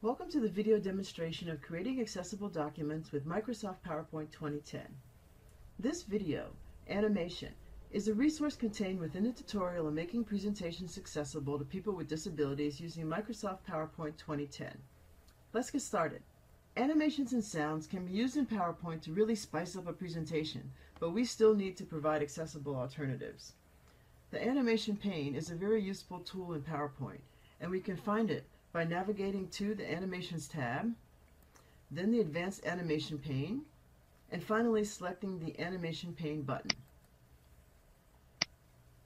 Welcome to the video demonstration of creating accessible documents with Microsoft PowerPoint 2010. This video, Animation, is a resource contained within the tutorial on making presentations accessible to people with disabilities using Microsoft PowerPoint 2010. Let's get started. Animations and sounds can be used in PowerPoint to really spice up a presentation, but we still need to provide accessible alternatives. The Animation Pane is a very useful tool in PowerPoint, and we can find it by navigating to the Animations tab, then the Advanced Animation Pane, and finally selecting the Animation Pane button.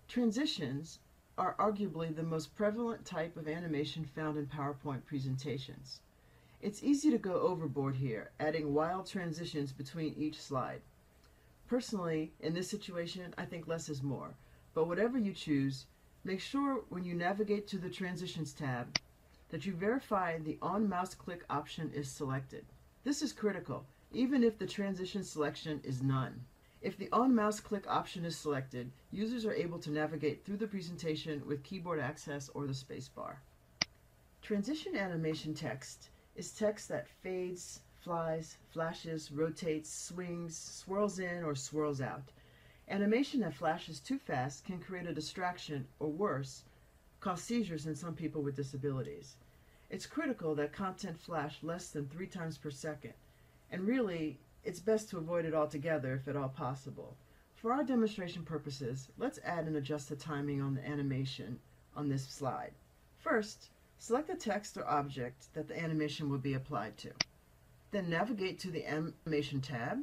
Transitions are arguably the most prevalent type of animation found in PowerPoint presentations. It's easy to go overboard here, adding wild transitions between each slide. Personally, in this situation, I think less is more, but whatever you choose, make sure when you navigate to the Transitions tab that you verify the on-mouse click option is selected. This is critical, even if the transition selection is none. If the on-mouse click option is selected, users are able to navigate through the presentation with keyboard access or the spacebar. Transition animation text is text that fades, flies, flashes, rotates, swings, swirls in, or swirls out. Animation that flashes too fast can create a distraction, or worse, cause seizures in some people with disabilities. It's critical that content flash less than 3 times per second, and really, it's best to avoid it altogether if at all possible. For our demonstration purposes, let's add and adjust the timing on the animation on this slide. First, select the text or object that the animation will be applied to. Then navigate to the Animation tab.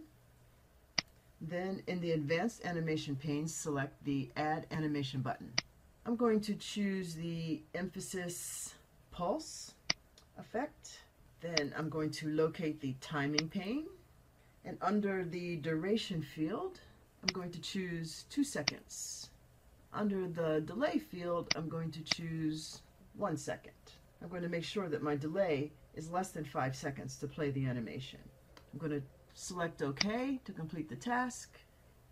Then in the Advanced Animation Pane, select the Add Animation button. I'm going to choose the Emphasis Pulse effect. Then I'm going to locate the Timing pane, and under the Duration field, I'm going to choose 2 seconds. Under the Delay field, I'm going to choose 1 second. I'm going to make sure that my delay is less than 5 seconds to play the animation. I'm going to select OK to complete the task,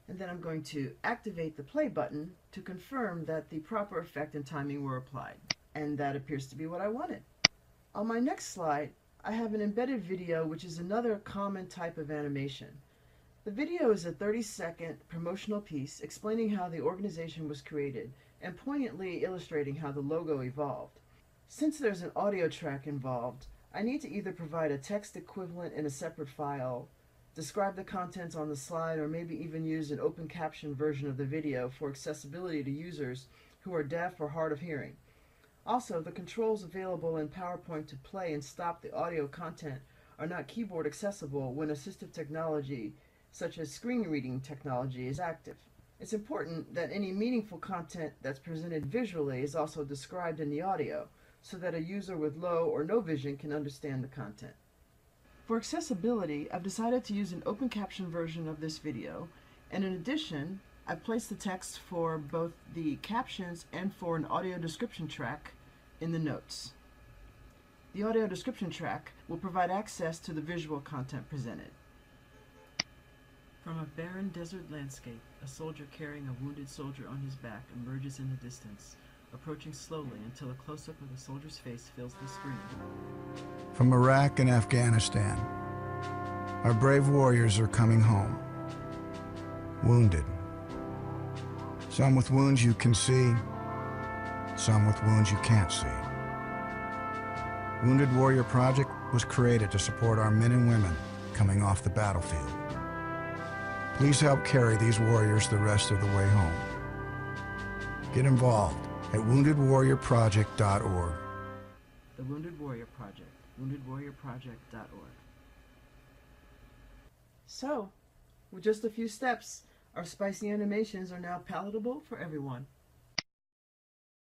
and then I'm going to activate the play button to confirm that the proper effect and timing were applied. And that appears to be what I wanted. On my next slide, I have an embedded video, which is another common type of animation. The video is a 30-second promotional piece explaining how the organization was created and poignantly illustrating how the logo evolved. Since there's an audio track involved, I need to either provide a text equivalent in a separate file, describe the contents on the slide, or maybe even use an open caption version of the video for accessibility to users who are deaf or hard of hearing. Also, the controls available in PowerPoint to play and stop the audio content are not keyboard accessible when assistive technology, such as screen reading technology, is active. It's important that any meaningful content that's presented visually is also described in the audio, so that a user with low or no vision can understand the content. For accessibility, I've decided to use an open caption version of this video, and in addition, I've placed the text for both the captions and for an audio description track in the notes. The audio description track will provide access to the visual content presented. From a barren desert landscape, a soldier carrying a wounded soldier on his back emerges in the distance, approaching slowly until a close-up of the soldier's face fills the screen. From Iraq and Afghanistan, our brave warriors are coming home, wounded. Some with wounds you can see, some with wounds you can't see. Wounded Warrior Project was created to support our men and women coming off the battlefield. Please help carry these warriors the rest of the way home. Get involved at woundedwarriorproject.org. The Wounded Warrior Project, woundedwarriorproject.org. So, with just a few steps, our spicy animations are now palatable for everyone.